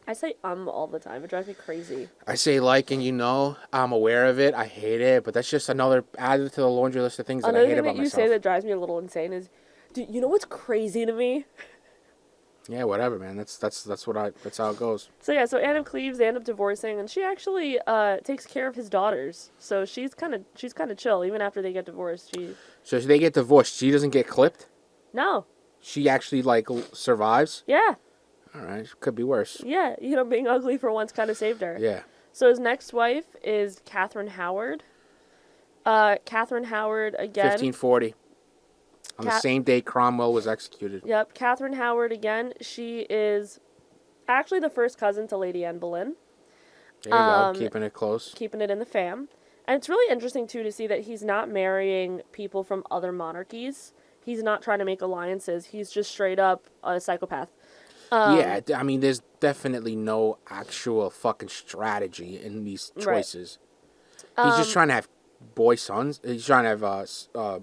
I say all the time. It drives me crazy. I say and I'm aware of it. I hate it, but that's just another added to the laundry list of things that I hate about myself. Another thing that you say that drives me a little insane is, dude, you know what's crazy to me? Yeah, whatever, man. That's how it goes. So Anne of Cleves, they end up divorcing, and she actually takes care of his daughters. So she's kind of chill even after they get divorced. So if they get divorced, she doesn't get clipped? No. She actually survives? Yeah. All right, could be worse. Yeah, being ugly for once kind of saved her. Yeah. So his next wife is Catherine Howard. Catherine Howard again. 1540. On the same day Cromwell was executed. Yep, Catherine Howard again. She is actually the first cousin to Lady Anne Boleyn. There you go, keeping it close. Keeping it in the fam. And it's really interesting, too, to see that he's not marrying people from other monarchies. He's not trying to make alliances. He's just straight up a psychopath. Yeah, I mean, there's definitely no actual fucking strategy in these choices. Right. He's just trying to have boy sons. He's trying to have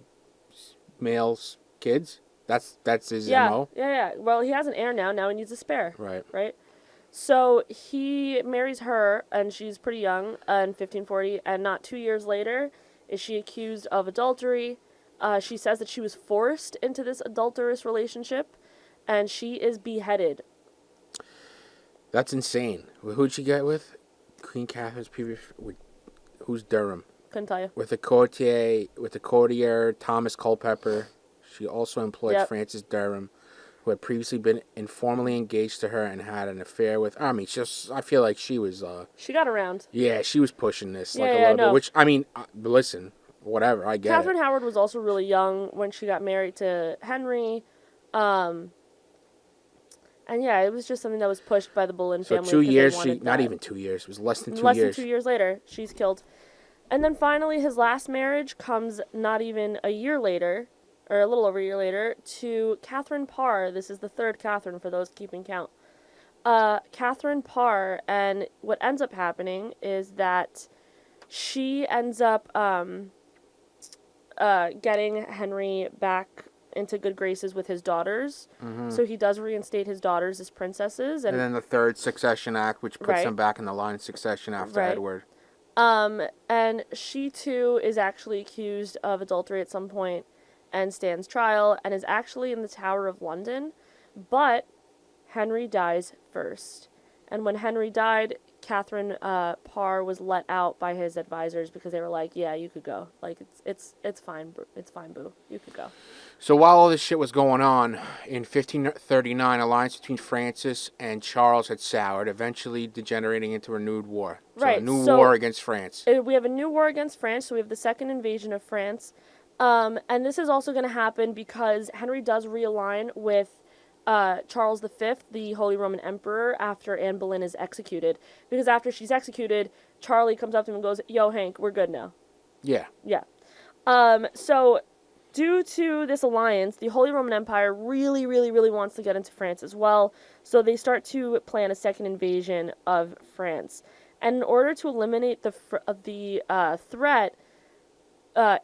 male kids. That's his MO. Yeah. Well, he has an heir now. Now he needs a spare. Right. So he marries her, and she's pretty young in 1540, and not 2 years later is she accused of adultery. She says that she was forced into this adulterous relationship, and she is beheaded. That's insane. Who'd she get with? Queen Catherine's previous... Who's Durham? Couldn't tell you. With the courtier Thomas Culpeper. She also employed Frances Durham, who had previously been informally engaged to her and had an affair with... I feel like she was... she got around. Yeah, she was pushing this a little bit. Which, I mean, listen, whatever, I get Catherine Howard was also really young when she got married to Henry. And yeah, it was just something that was pushed by the Boleyn family. So 2 years, not even 2 years, it was less than 2 years. Less than 2 years later, she's killed. And then finally, his last marriage comes not even a year later, or a little over a year later, to Catherine Parr. This is the third Catherine for those keeping count. Catherine Parr, and what ends up happening is that she ends up getting Henry back into good graces with his daughters. Mm-hmm. So he does reinstate his daughters as princesses. And then the Third Succession Act, which puts them back in the line of succession after Edward. And she, too, is actually accused of adultery at some point and stands trial and is actually in the Tower of London. But Henry dies first. And when Henry died, Catherine Parr was let out by his advisors because they were like, yeah, you could go. Like, it's fine. It's fine, boo. You could go. So while all this shit was going on, in 1539, alliance between Francis and Charles had soured, eventually degenerating into renewed war. So a new war against France. We have a new war against France, so we have the second invasion of France. And this is also going to happen because Henry does realign with Charles V, the Holy Roman Emperor, after Anne Boleyn is executed. Because after she's executed, Charlie comes up to him and goes, yo, Hank, we're good now. Yeah. So due to this alliance, the Holy Roman Empire really, really, really wants to get into France as well. So they start to plan a second invasion of France. And in order to eliminate the threat,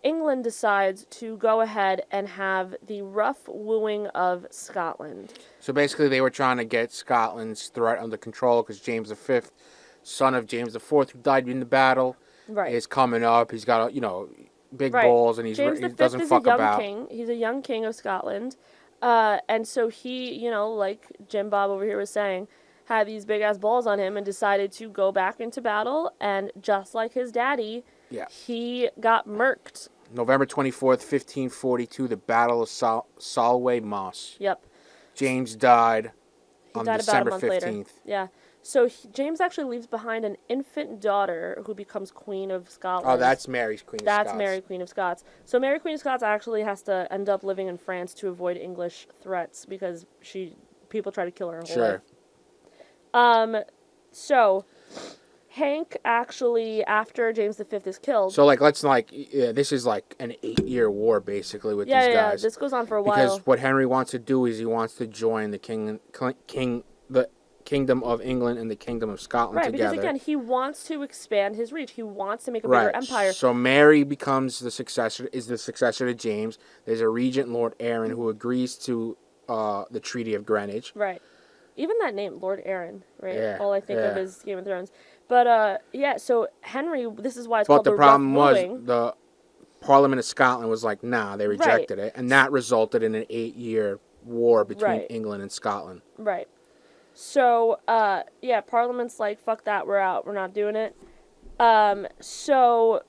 England decides to go ahead and have the rough wooing of Scotland. So basically they were trying to get Scotland's threat under control because James V, son of James IV, who died in the battle, is coming up. He's got, big balls, and he doesn't fuck about. He's a young king of Scotland. And so he, like Jim Bob over here was saying, had these big-ass balls on him and decided to go back into battle. And just like his daddy, he got murked. November 24th, 1542, the Battle of Solway Moss. Yep. James died on December 15th. Later. Yeah. So James actually leaves behind an infant daughter who becomes Queen of Scotland. Oh, that's Mary's Queen of Scots. That's Mary, Queen of Scots. So Mary, Queen of Scots actually has to end up living in France to avoid English threats because people try to kill her whole life. So Hank actually, after James V is killed... So, this is like an 8-year war, basically, with these guys. Yeah, this goes on for a while. Because what Henry wants to do is he wants to join the Kingdom of England and the Kingdom of Scotland together. Right, because again, he wants to expand his reach. He wants to make a bigger empire. So Mary becomes the successor to James. There's a regent, Lord Arran, who agrees to the Treaty of Greenwich. Right. Even that name, Lord Arran, right? Yeah, all I think of is Game of Thrones. But, so Henry, this is why it's called the rough wooing. But the problem was the Parliament of Scotland was like, nah, they rejected it. And that resulted in an 8-year war between England and Scotland. Right. So, Parliament's like, fuck that, we're out, we're not doing it. So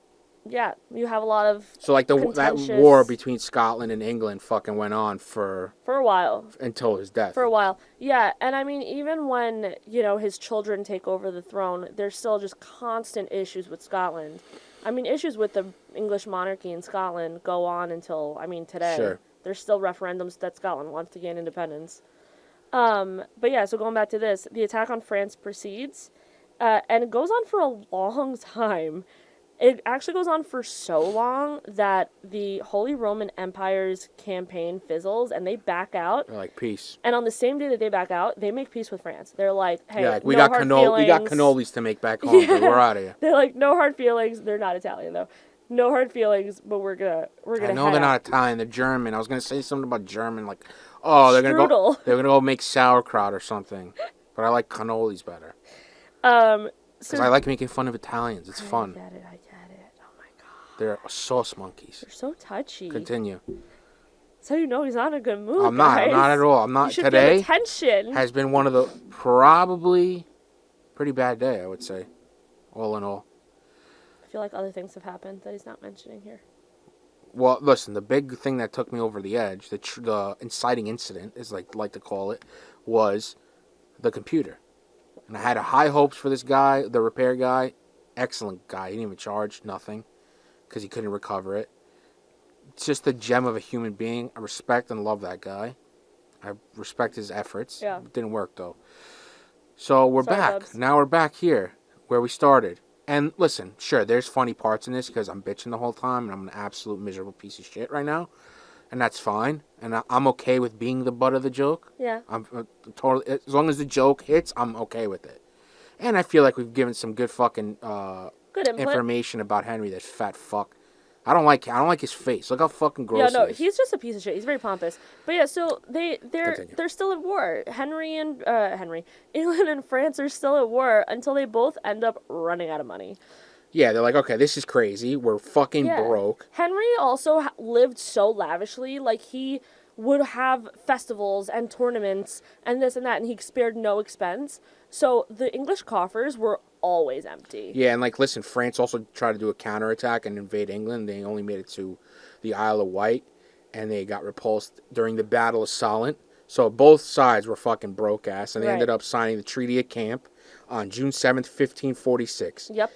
Yeah, you have a lot of So like that contentious war between Scotland and England fucking went on for a while. until his death. For a while. Yeah, and I mean, even when, his children take over the throne, there's still just constant issues with Scotland. I mean, issues with the English monarchy in Scotland go on until, today. Sure. There's still referendums that Scotland wants to gain independence. But yeah, so going back to this, the attack on France proceeds, and it goes on for a long time. It actually goes on for so long that the Holy Roman Empire's campaign fizzles and they back out. They're like, peace. And on the same day that they back out, they make peace with France. They're like, hey, Yeah, like, we no got hard feelings. we got cannolis to make back home. But we're out of here. They're like, no hard feelings. They're not Italian though. No hard feelings, but we're gonna. I know they're not Italian. They're German. I was gonna say something about German, like, oh, they're gonna go. They're gonna go make sauerkraut or something. But I like cannolis better. Because I like making fun of Italians. It's fun. I get it. Oh my god. They're sauce monkeys. They're so touchy. Continue. So you know he's not in a good mood. I'm not. Guys. I'm not at all. I'm not. You should Today give attention. has been one of the probably pretty bad day, I would say, all in all. I feel like other things have happened that he's not mentioning here. Well, listen, the big thing that took me over the edge, the inciting incident, is like to call it, was the computer. And I had high hopes for this guy, the repair guy. Excellent guy. He didn't even charge nothing because he couldn't recover it. It's just a gem of a human being. I respect and love that guy. I respect his efforts. Yeah. It didn't work, though. So we're back. Dubs. Now we're back here where we started. And listen, sure, there's funny parts in this because I'm bitching the whole time and I'm an absolute miserable piece of shit right now. And that's fine. And I'm okay with being the butt of the joke. Yeah. I'm totally, as long as the joke hits, I'm okay with it. And I feel like we've given some good fucking good input. information about Henry, that fat fuck. I don't like his face. Look how fucking gross he is. He's just a piece of shit. He's very pompous. But yeah, so they're still at war. England and France are still at war until they both end up running out of money. Yeah, they're like, okay, this is crazy. We're fucking broke. Henry also lived so lavishly. Like, he would have festivals and tournaments and this and that, and he spared no expense. So the English coffers were always empty. Yeah, and like, listen, France also tried to do a counterattack and invade England. They only made it to the Isle of Wight, and they got repulsed during the Battle of Solent. So both sides were fucking broke ass, and they ended up signing the Treaty of Camp on June 7th, 1546. Yep.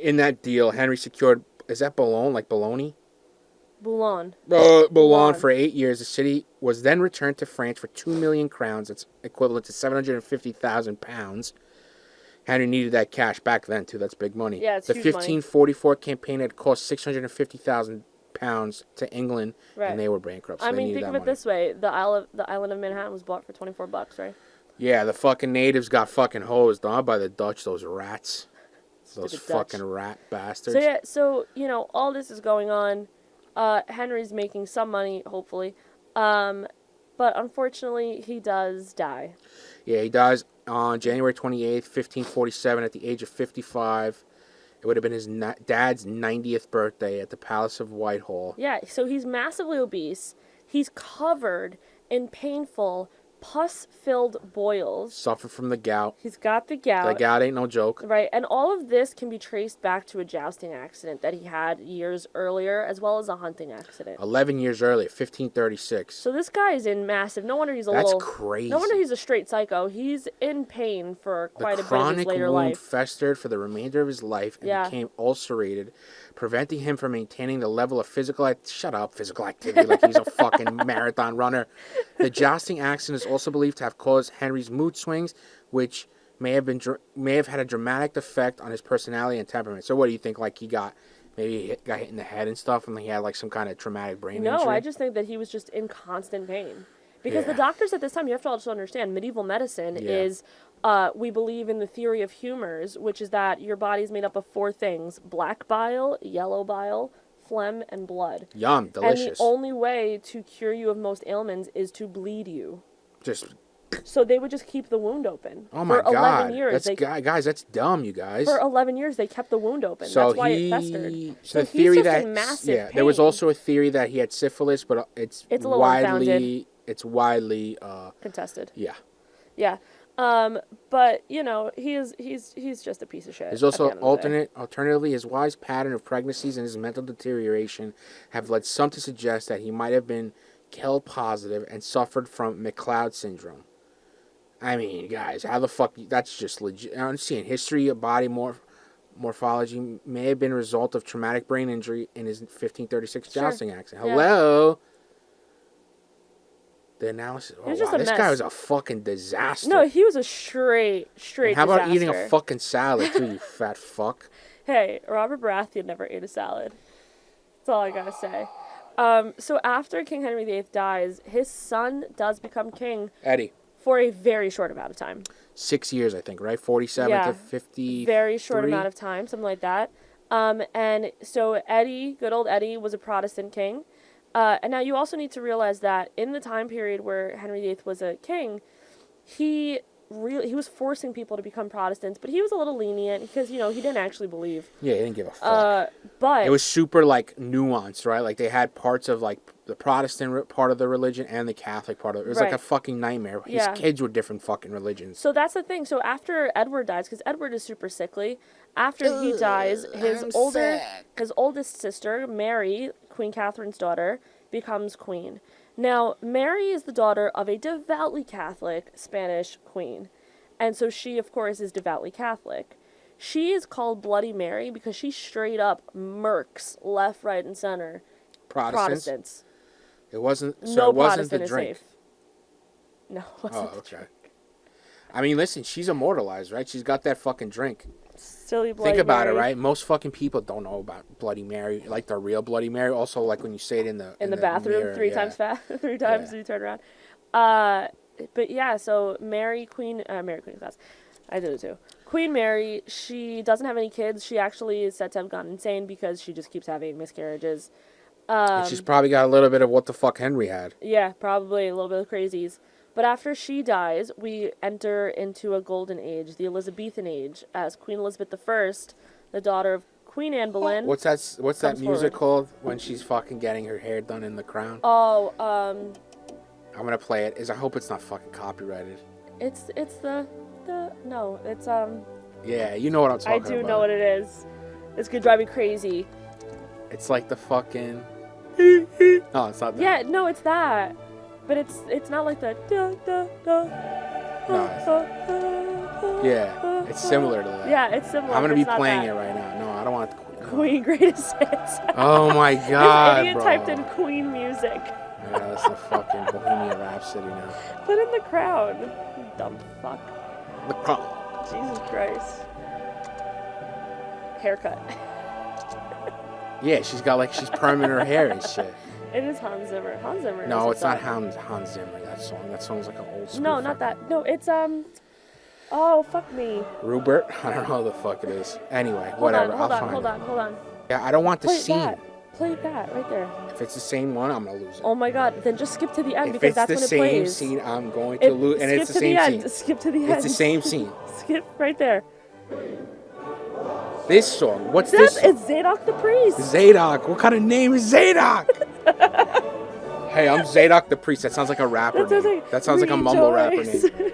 In that deal, Henry secured, is that Boulogne, like Bologna? Boulogne. Boulogne for 8 years. The city was then returned to France for 2 million crowns. That's equivalent to 750,000 pounds. Henry needed that cash back then, too. That's big money. Yeah, it's the huge 1544 campaign had cost 650,000 pounds to England, and they were bankrupt. So I mean, think of it this way: the island of Manhattan was bought for $24, right? Yeah, the fucking natives got fucking hosed on by the Dutch. Those rats, those fucking rat bastards. So all this is going on. Henry's making some money, hopefully, but unfortunately, he does die. Yeah, he dies on January 28th, 1547, at the age of 55. It would have been his dad's 90th birthday at the Palace of Whitehall. Yeah, so he's massively obese. He's covered in painful, pus-filled boils. Suffered from the gout. He's got the gout. The gout ain't no joke. Right, and all of this can be traced back to a jousting accident that he had years earlier, as well as a hunting accident. 11 years earlier, 1536. So this guy is in massive... No wonder he's That's crazy. No wonder he's a straight psycho. He's in pain for quite a bit of his later life. The chronic wound festered for the remainder of his life and became ulcerated, preventing him from maintaining the level of physical activity like he's a fucking marathon runner. The jousting accident is also believed to have caused Henry's mood swings, which may have had a dramatic effect on his personality and temperament. So what do you think? Like, he got hit in the head and stuff, and he had like some kind of traumatic brain injury? No, I just think that he was just in constant pain. Because the doctors at this time, you have to also understand, medieval medicine is, we believe in the theory of humors, which is that your body's made up of 4 things: black bile, yellow bile, phlegm, and blood. Yum, delicious. And the only way to cure you of most ailments is to bleed you. So they would just keep the wound open. Oh my God. 11 years. Guys, that's dumb, you guys. For 11 years, they kept the wound open. So that's why it festered. So the theory he's just that in massive pain. there was also a theory that he had syphilis, but it's a little widely unfounded. it's widely contested. Yeah. Yeah. But you know, he's just a piece of shit. There's also at the end of the day. alternatively, his wife's pattern of pregnancies and his mental deterioration have led some to suggest that he might have been Kell positive and suffered from McLeod syndrome. I mean, guys, how the fuck? That's just legit. I'm seeing history of body morphology may have been a result of traumatic brain injury in his 1536 jousting accident. Yeah. Hello. The analysis. Oh, was just wow, a this mess. guy was a fucking disaster. No, he was a straight And how about disaster. eating a fucking salad too, you fat fuck? Hey, Robert Baratheon never ate a salad. That's all I gotta say. So after King Henry VIII dies, his son does become king Eddie. for a very short amount of time. 6 years, I think, right? 47 to 50. Very short amount of time, something like that. And so Eddie, good old Eddie, was a Protestant king. And now you also need to realize that in the time period where Henry VIII was a king, he was forcing people to become Protestants, but he was a little lenient because, you know, he didn't actually believe. Yeah, he didn't give a fuck. But it was super, like, nuanced, right? Like, they had parts of, like, the Protestant part of the religion and the Catholic part of it. It was like a fucking nightmare. His kids were different fucking religions. So that's the thing. So after Edward dies, because Edward is super sickly, after he dies, his oldest sister, Mary, Queen Catherine's daughter, becomes queen. Now, Mary is the daughter of a devoutly Catholic Spanish queen. And so she, of course, is devoutly Catholic. She is called Bloody Mary because she straight up murks left, right, and center Protestants. It wasn't. So no it wasn't Protestant the is drink. safe. No, it wasn't. Oh, okay. I mean, listen, she's immortalized, right? She's got that fucking drink. Silly Bloody Think about Mary. it, right? Most fucking people don't know about Bloody Mary, like the real Bloody Mary. Also, like when you say it in the bathroom mirror, three times you turn around. But yeah, so Mary Queen class. I did it too. Queen Mary, she doesn't have any kids. She actually is said to have gone insane because she just keeps having miscarriages. And she's probably got a little bit of what the fuck Henry had. Yeah, probably a little bit of crazies. But after she dies, we enter into a golden age, the Elizabethan age, as Queen Elizabeth I, the daughter of Queen Anne Boleyn. What's that music forward. called when she's fucking getting her hair done in the crown? Oh, I'm gonna play it. I hope it's not fucking copyrighted. It's Yeah, you know what I'm talking about. I do know what it is. It's gonna drive me crazy. It's like the fucking. No, it's not that. Yeah, no, it's that. But it's not like the Yeah, it's similar to that. Yeah, it's similar. I'm gonna be playing it right now. No, I don't want to. Queen Greatest Hits. Oh my god, This idiot bro. typed in Queen music. Yeah, that's the fucking Bohemian Rhapsody now. Put in the crown, you dumb fuck. The crown. Jesus Christ. Haircut. Yeah, she's perming her hair and shit. It is Hans Zimmer. Hans Zimmer. No, knows it's not what's Hans Zimmer. That song's like an old school. No, not that. No, it's Oh, fuck me. Rupert? I don't know who the fuck it is. Anyway, Hold whatever. on, I'll find it. hold on. Yeah, I don't want the scene. Play that right there. If it's the same one, I'm gonna lose it. Oh my god, then just skip to the end If because it's that's the when it same plays. scene, I'm going to lose. And it's the same scene. Skip to the end. It's the same scene. Skip right there. This song. What's this? It's Zadok the Priest. Zadok. What kind of name is Zadok? Hey, I'm Zadok the Priest. That sounds like a rapper name. That sounds like a mumble rapper name.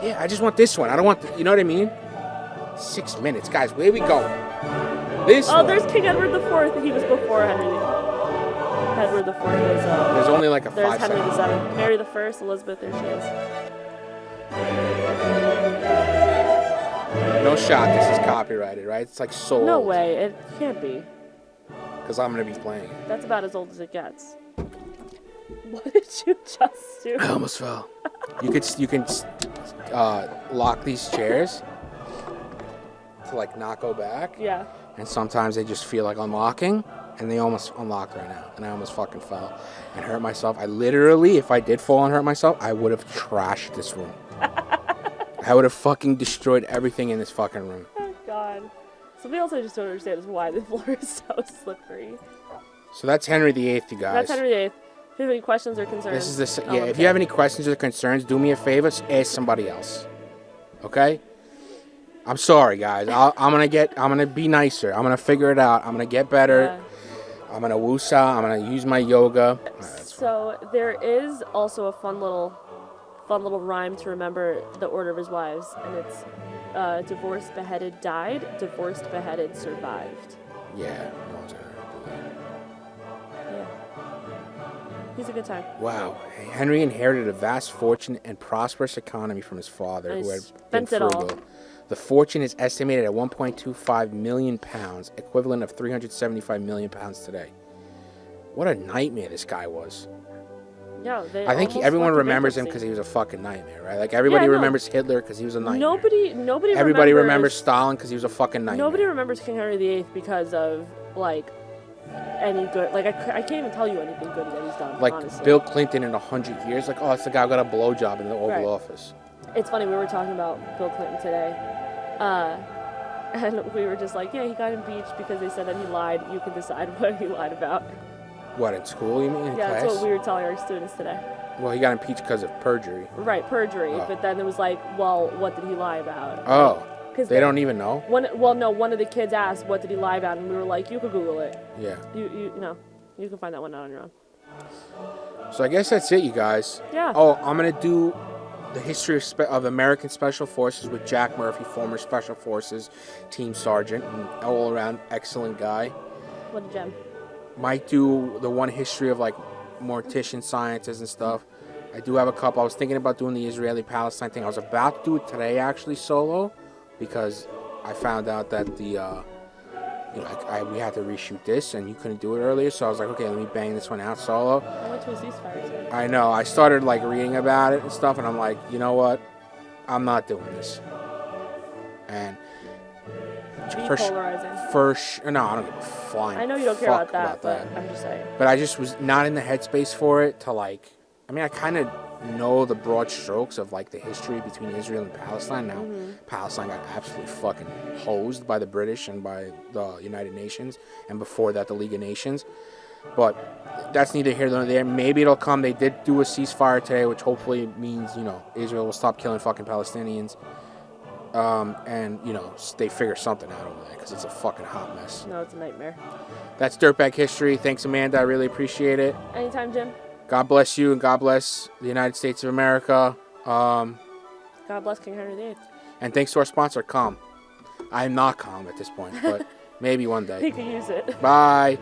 Yeah, I just want this one. I don't want, you know what I mean? 6 minutes. Guys, where we go? This one. There's King Edward IV. He was before Henry. Edward IV was, There's only like a there's 5 Henry second. VII. Mary I, Elizabeth, there she is. No shot. This is copyrighted, right? It's like so No old. way. It can't be. Because I'm going to be playing it. That's about as old as it gets. What did you just do? I almost fell. You can lock these chairs to like not go back. Yeah. And sometimes they just feel like unlocking, and they almost unlocked right now. And I almost fucking fell and hurt myself. I literally, if I did fall and hurt myself, I would have trashed this room. I would have fucking destroyed everything in this fucking room. Oh god. Something else I just don't understand is why the floor is so slippery. So that's Henry VIII, you guys. That's Henry VIII. If you have any questions or concerns, This is the if you have any questions or concerns, do me a favor, ask somebody else. Okay? I'm sorry, guys. I'm gonna be nicer. I'm gonna figure it out. I'm gonna get better. Yeah. I'm gonna woosah. I'm gonna use my yoga. So there is also a fun little fun little rhyme to remember the order of his wives, and it's divorced, beheaded, died. Divorced, beheaded, survived. Yeah. No one's ever do that. Yeah. He's a good time. Wow. Henry inherited a vast fortune and prosperous economy from his father, And who he had been spent it all. frugal. The fortune is estimated at 1.25 million pounds, equivalent of 375 million pounds today. What a nightmare this guy was. Yeah, I think everyone remembers him because he was a fucking nightmare, right? Like everybody remembers Hitler because he was a nightmare. Everybody remembers Stalin because he was a fucking nightmare. Nobody remembers King Henry VIII because of like any good. Like I can't even tell you anything good that he's done. Like honestly. Bill Clinton in 100 years, like, oh, it's the guy who got a blowjob in the Oval Office. It's funny, we were talking about Bill Clinton today, and we were just like, yeah, he got impeached because they said that he lied. You can decide what he lied about. What, in school, you mean? In Yeah, class? that's what we were telling our students today. Well, he got impeached because of perjury. Right, perjury. Oh. But then it was like, well, what did he lie about? Oh, Cause they don't even know? One of the kids asked, what did he lie about? And we were like, you could Google it. Yeah. You can find that one out on your own. So I guess that's it, you guys. Yeah. Oh, I'm going to do the history of American Special Forces with Jack Murphy, former Special Forces team sergeant, and all-around excellent guy. What a gem. Might do the one history of, like, mortician sciences and stuff. I do have a couple. I was thinking about doing the Israeli-Palestine thing. I was about to do it today, actually, solo, because I found out that we had to reshoot this, and you couldn't do it earlier, so I was like, okay, let me bang this one out solo. I went to a ceasefire today. I know. I started, like, reading about it and stuff, and I'm like, you know what? I'm not doing this. And Polarizing. no, I don't give a flying I know you don't care about that, but I'm just saying. But I just was not in the headspace for it to, like, I mean, I kind of know the broad strokes of, like, the history between Israel and Palestine. Now, Palestine got absolutely fucking hosed by the British and by the United Nations, and before that, the League of Nations. But that's neither here nor there. Maybe it'll come. They did do a ceasefire today, which hopefully means, Israel will stop killing fucking Palestinians. And, they figure something out over there because it's a fucking hot mess. No, it's a nightmare. That's Dirtbag History. Thanks, Amanda. I really appreciate it. Anytime, Jim. God bless you and God bless the United States of America. God bless King Henry VIII. And thanks to our sponsor, Calm. I'm not calm at this point, but maybe one day. He could use it. Bye.